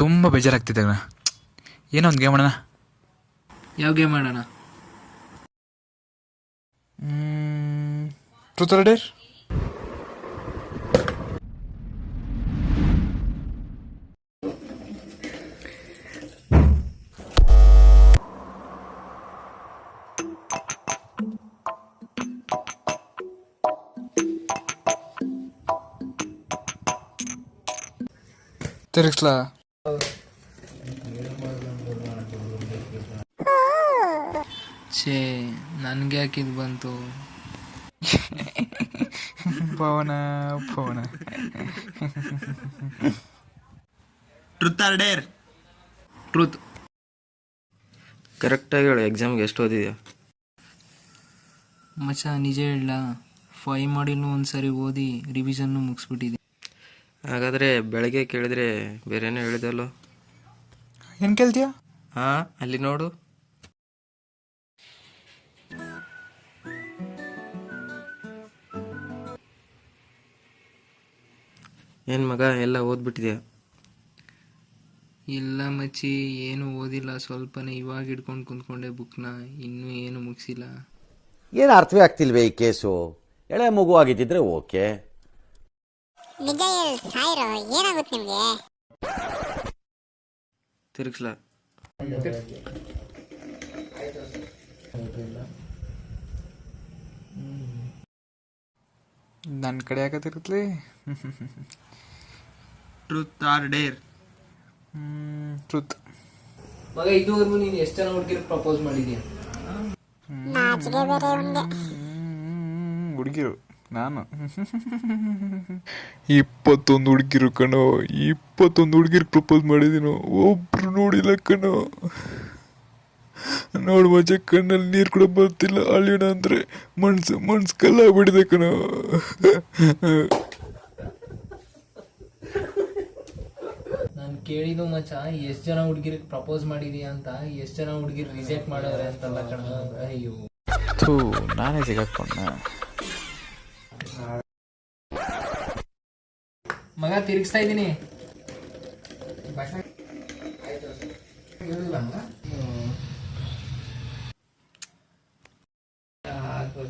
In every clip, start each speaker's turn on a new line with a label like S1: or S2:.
S1: ತುಂಬ ಬೇಜಾರಾಗ್ತಿದೆ ಅಣ್ಣ. ಏನೋ ಒಂದು ಗೇಮ್ ಆಡೋಣ.
S2: ಯಾವ ಗೇಮ್ ಆಡೋಣ?
S1: Truth or dare. ತಿರುಗಿಸ್ಲಾ?
S2: ಛೇ, ನನಗೆ ಯಾಕಿದು ಬಂತು?
S1: Pavana Pavana.
S3: Truth or dare?
S2: Truth.
S4: ಕರೆಕ್ಟಾಗಿ ಹೇಳು, ಎಕ್ಸಾಮ್ಗೆ ಎಷ್ಟು ಓದಿದ್ಯಾ?
S2: ಮಚ್ಚ ನಿಜ ಹೇಳ, 5 ಮಾಡಿಲ್ನು ಒಂದ್ಸರಿ ಓದಿ ರಿವಿಷನ್ನು ಮುಗಿಸ್ಬಿಟ್ಟಿದೆ.
S4: ಹಾಗಾದರೆ ಬೆಳಗ್ಗೆ ಕೇಳಿದ್ರೆ ಬೇರೆನೋ ಹೇಳಿದಲ್ಲೋ.
S1: ಏನು ಕೇಳ್ತೀಯಾ?
S4: ಹಾಂ, ಅಲ್ಲಿ ನೋಡು. ಏನು ಮಗ, ಎಲ್ಲ ಓದ್ಬಿಟ್ಟಿದ್ಯಾ?
S2: ಇಲ್ಲ ಮಚ್ಚಿ, ಏನು ಓದಿಲ್ಲ, ಸ್ವಲ್ಪನೇ ಇವಾಗ ಹಿಡ್ಕೊಂಡು ಕುಂತ್ಕೊಂಡೆ ಬುಕ್ನ, ಇನ್ನೂ ಏನು ಮುಗಿಸಿಲ್ಲ.
S5: ಏನು ಅರ್ಥವೇ ಆಗ್ತಿಲ್ವೇ ಈ ಕೇಸು? ಎಳೆ ಮಗು ಆಗಿದ್ದಿದ್ರೆ ಓಕೆ.
S6: ನಿಜ ಹೇಳಿ ಸಾಯಿರೋ, ಏನಾಗುತ್ತೆ ನಿಮಗೆ?
S4: ತಿರುಗಿಸ್ಲಾ?
S1: ನನ್ನ ಕಡೆ ಯಾಕತ್ತಿರುತ್ತಲಿ.
S3: Truth or dare?
S1: ಟ್ರೂತ್.
S2: ಮಗ, ಇದುವರೆಗೂ ನೀನು ಎಷ್ಟು ಜನ ಹುಡುಗಿರು ಪ್ರಪೋಸ್ ಮಾಡಿದ್ಯಾ?
S6: ನಾಚಿಕೆ ಬೇರೆ ಉಂಡೆ.
S1: ಹುಡುಗಿರು ನಾನು 21 ಹುಡುಗಿರು ಕಣೋ, 21 ಹುಡುಗಿರಿಗೆ ಪ್ರಪೋಸ್ ಮಾಡಿದೀನೋ, ಒಬ್ರು ನೋಡಿಲ್ಲ ಕಣೋ. ನೋಡು ಮಜಾ, ಕಣ್ಣಲ್ಲಿ ನೀರು ಕೂಡ ಬರ್ತಿಲ್ಲ. ಅಳಿಯೋಣ ಅಂದರೆ ಮನ್ಸು ಕಲ್ಲಾಗ್ಬಿಟ್ಟಿದೆ ಕಣೋ.
S2: ನಾನು ಕೇಳಿದ್ದು ಮಚ್ಚ, ಎಷ್ಟು ಜನ ಹುಡುಗಿರಿಗೆ ಪ್ರಪೋಸ್ ಮಾಡಿದೀಯ ಅಂತ, ಎಷ್ಟು ಜನ ಹುಡುಗಿರು ರಿಜೆಕ್ಟ್ ಮಾಡೋರೆ ಅಂತಲ್ಲ ಕಣ. ಅಯ್ಯೋ
S1: ಥೂ, ನಾನೇ ಸಿಗಾಕೊಂಡ.
S2: ಮಗ, ತಿರುಗಿಸ್ತಾ ಇದ್ದೀನಿ.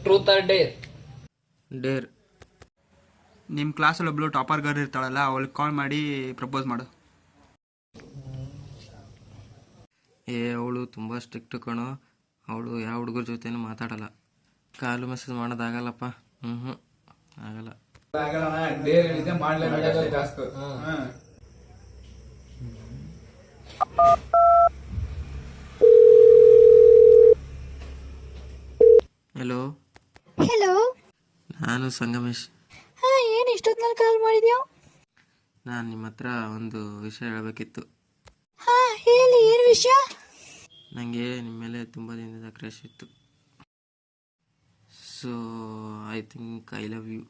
S2: Truth or dare?
S4: ಡೇರ್.
S3: ನಿಮ್ಮ ಕ್ಲಾಸಲ್ಲಿ ಒಬ್ಳು ಟಾಪರ್ ಗರ್ಲ್ ಇರ್ತಾಳಲ್ಲ, ಅವಳಿಗೆ ಕಾಲ್ ಮಾಡಿ ಪ್ರಪೋಸ್ ಮಾಡು.
S4: ಅವಳು ತುಂಬ ಸ್ಟ್ರಿಕ್ಟ್ ಕಣೋ. ಅವಳು ಯಾವ ಹುಡುಗರ ಜೊತೆನೂ ಮಾತಾಡಲ್ಲ. ಕಾಲು ಮೆಸೇಜ್ ಮಾಡೋದಾಗಲ್ಲಪ್ಪ. ಆಗಲ್ಲ. ಹಲೋ.
S6: ಹಲೋ,
S4: ನಾನು ಸಂಗಮೇಶ್.
S6: ಏನು ಇಷ್ಟೊತ್ತಿನಲ್ಲಿ ಕಾಲ್ ಮಾಡಿದ್ಯಾ?
S4: ನಾನು ನಿಮ್ಮ ಹತ್ರ ಒಂದು ವಿಷಯ ಹೇಳಬೇಕಿತ್ತು.
S6: ಹೇಳಿ, ಏನು ವಿಷಯ?
S4: ನನಗೆ ನಿಮ್ಮ ಮೇಲೆ ತುಂಬ ದಿನದ ಕ್ರಶ್ ಇತ್ತು. So I think I love you.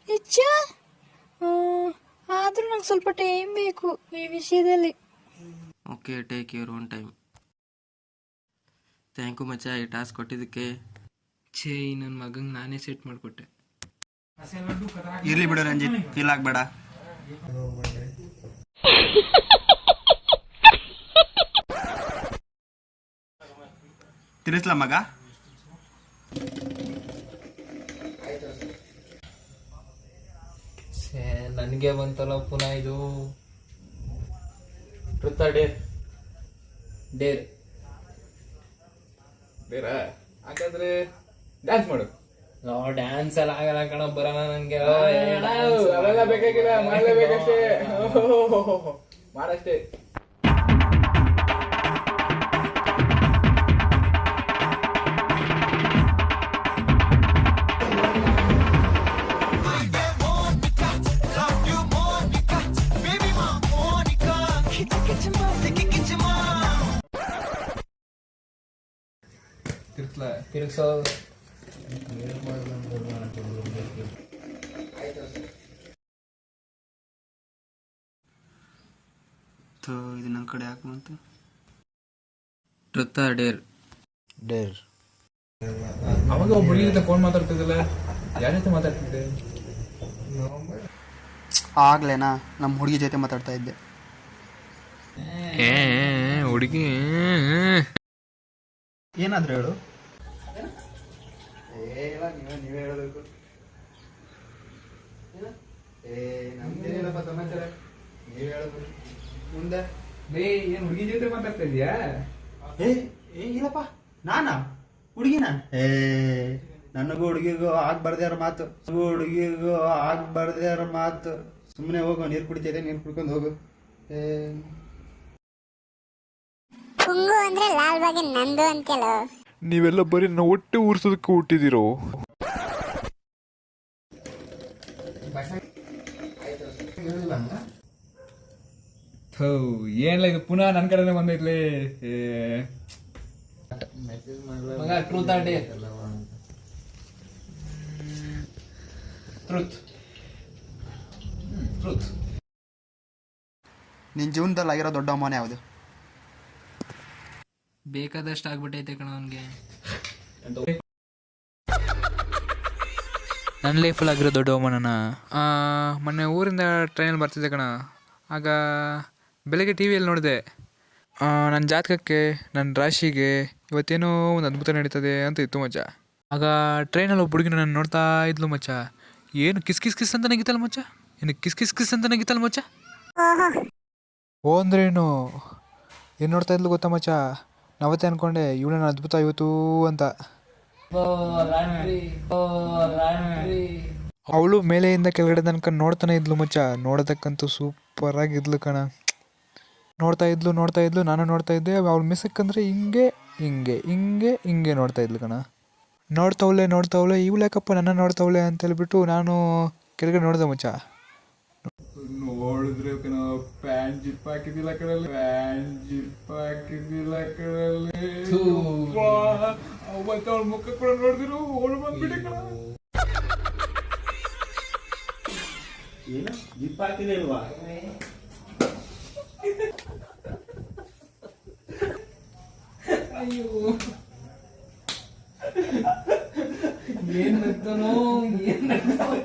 S6: ನಿಜ? ಆದರೂ ನಂಗೆ ಸ್ವಲ್ಪ ಟೈಮ್ ಬೇಕು ಈ ವಿಷಯದಲ್ಲಿ.
S4: Okay, take your own time. Thank you ಮಚ್ಚ, ಈ ಟಾಸ್ಕ್ ಕೊಟ್ಟಿದ್ದಕ್ಕೆ.
S2: ಛೇ, ನನ್ನ ಮಗಂಗೆ ನಾನೇ ಸೆಟ್ ಮಾಡಿಕೊಟ್ಟೆ.
S3: ಇರ್ಲಿ ಬಿಡು ರಂಜಿತ್, ಫೀಲ್ ಆಗಬೇಡ. ತಿರ್ಸ್ಲಾ ಮಗ?
S2: ನನಗೆ ಬಂತಲ್ಲ ಪುನಃ ಇದು. Truth or dare? ಡೇರ್.
S7: ಬೇರೆ ಹಾಗಾದ್ರೆ ಡ್ಯಾನ್ಸ್ ಮಾಡು.
S2: ಡ್ಯಾನ್ಸ್ ಎಲ್ಲ ಆಗಲ್ಲ ಕಣ, ಬರಲ್ಲ ನಂಗೆ.
S7: ಅವೆಲ್ಲ ಬೇಕಾಗಿಲ್ಲ, ಮಾಡಲೇಬೇಕಷ್ಟೇ. ಮಾಡಷ್ಟೇ.
S2: ತಿರುಗಿಸೋ.
S3: ಇದು ನನ್ನ ಕಡೆ ಹಾಕುವಂತ.
S4: Truth or dare?
S3: ಡೇರ್.
S7: ಅವಾಗ ಒಬ್ಬ ಹುಡುಗಿ ಜೊತೆ ಫೋನ್ ಮಾತಾಡ್ತಿದ್ದಲ್ಲ, ಯಾರ ಜೊತೆ ಮಾತಾಡ್ತಿದ್ದೆ?
S3: ಆಗ್ಲೇನಾ ನಮ್ಮ ಹುಡುಗಿ ಜೊತೆ ಮಾತಾಡ್ತಾ ಇದ್ದೆ.
S1: ಹುಡುಗಿ
S3: ಏನಾದರೂ ಹೇಳು. ನೀವೇ ಹೇಳಬೇಕು. ನಮ್ದೇನಿಲ್ಲಪ್ಪ ಸಮಾಚಾರ, ನೀವೇ ಹೇಳಬೇಕು ಮುಂದೆ.
S7: ಏನ್ ಹುಡುಗಿ ಜೊತೆ ಮಾತಾಡ್ತಾ ಇದೀಯಾ?
S3: ಇಲ್ಲಪ್ಪ, ನಾನಾ ಹುಡುಗಿನ? ನನಗೂ ಹುಡುಗಿಗೂ ಆಗ್ಬಾರ್ದೇ ಇರೋ ಮಾತು, ಹುಡುಗಿಗೂ ಆಗ್ಬಾರ್ದೇ ಇರೋ ಮಾತು. ಸುಮ್ಮನೆ ಹೋಗು, ನೀರು ಕುಡಿತಿದೆ, ನೀರು ಕುಡ್ಕೊಂಡು ಹೋಗು.
S8: ಪುಂಗು ಅಂದ್ರೆ ಲಾಲ್ ಬಾಗಿ ನಂದು ಅಂತೇಳ.
S1: ನೀವೆಲ್ಲ ಬರೀ ನನ್ನ ಹೊಟ್ಟೆ ಉರ್ಸೋದಕ್ಕೆ ಹುಟ್ಟಿದಿರೋ.
S7: ಏನ್ಲ ಇದು ಪುನಃ ನನ್ ಕಡೆನೆ ಬಂದೈತ್ಲಿ.
S2: ಮಗ truth or dare? Truth. Truth.
S3: ನಿನ್ನ ಜೀವನದಲ್ಲಿ ಆಗಿರೋ ದೊಡ್ಡ ಅವಮಾನ ಯಾವುದು?
S2: ಬೇಕಾದಷ್ಟು ಆಗ್ಬಿಟ್ಟೈತೆ ಕಣ ಅವನಿಗೆ. ನನ್ನ ಲೈಫಲ್ಲಿ ಆಗಿರೋ ದೊಡ್ಡ ಅವಮಾನನ ಮೊನ್ನೆ ಊರಿಂದ ಟ್ರೈನಲ್ಲಿ ಬರ್ತಿದ್ದೆ ಕಣ. ಆಗ ಬೆಳಗ್ಗೆ ಟಿ ವಿಯಲ್ಲಿ ನೋಡಿದೆ, ನನ್ನ ಜಾತಕಕ್ಕೆ, ನನ್ನ ರಾಶಿಗೆ ಇವತ್ತೇನೋ ಒಂದು ಅದ್ಭುತ ನಡೀತದೆ ಅಂತ ಇತ್ತು ಮಚ್ಚ. ಆಗ ಟ್ರೈನಲ್ಲಿ ಒಬ್ಬ ಹುಡುಗಿ ನಾನು ನೋಡ್ತಾ ಇದ್ಲು ಮಚ್ಚ. ಏನು ಕಿಸ್ ಕಿಸ್ ಕಿಸ್ ಅಂತ ನಗಿತಲ್ಲ ಮಚ್ಚ, ಏನು ಕಿಸ್ ಕಿಸ್ ಕಿಸ್ ಅಂತ ನಗಿತಲ್ಲ ಮಚ್ಚ. ಓ ಅಂದ್ರೇನು, ಏನು ನೋಡ್ತಾ ಇದ್ಲು ಗೊತ್ತಾ ಮಚ್ಚ? ನಾವತ್ತೇ ಅನ್ಕೊಂಡೆ ಇವಳೇನು ಅದ್ಭುತ ಇವತ್ತು ಅಂತ. ಅವಳು ಮೇಲೆಯಿಂದ ಕೆಳಗಡೆ ತನಕ ನೋಡ್ತಾನೆ ಇದ್ಲು ಮಚ್ಚ. ನೋಡೋದಕ್ಕಂತೂ ಸೂಪರ್ ಆಗಿದ್ಲು ಕಣ. ನೋಡ್ತಾ ಇದ್ಲು ನಾನು ನೋಡ್ತಾ ಇದ್ದೆ. ಅವಳು ಮಿಸ್ಸಕ್ಕಂದ್ರೆ ಹಿಂಗೆ ಹಿಂಗೆ ಹಿಂಗೆ ಹಿಂಗೆ ನೋಡ್ತಾ ಇದ್ಲು ಕಣ. ನೋಡ್ತಾವಳೆ ಇವಳು ಯಾಕಪ್ಪ ನನ್ನ ನೋಡ್ತಾವಳೆ ಅಂತ ಹೇಳ್ಬಿಟ್ಟು ನಾನು ಕೆಳಗಡೆ ನೋಡ್ದೆ ಮಚ್ಚ.
S7: ನೋಡಿದ್ರೆ ಪ್ಯಾಂಟ್ ಜಿಪ್ ಹಾಕಿದ್ದಿಲ್ಲ ಕಡಲ್ಲಿ, ಪ್ಯಾಂಟ್ ಜಿಪ್ ಹಾಕಿದ್ದಿಲ್ಲ ಕಡಲ್ಲಿ. ಅವತ್ತು ಅವಳ ಮುಖ ಕೂಡ ನೋಡಿದ್ರು ಓಡ್ ಬಂದ್ಬಿಟ್ಟೆ ಕಣ.
S3: ಏನು ಜಿಪ್ ಹಾಕಿದೆ ಇಲ್ವಾ?
S2: ಅಯ್ಯೋ, ಏನ್ ನಗ್ತಾನೋ, ಏನ್ ನಗ್ತಾನೋ.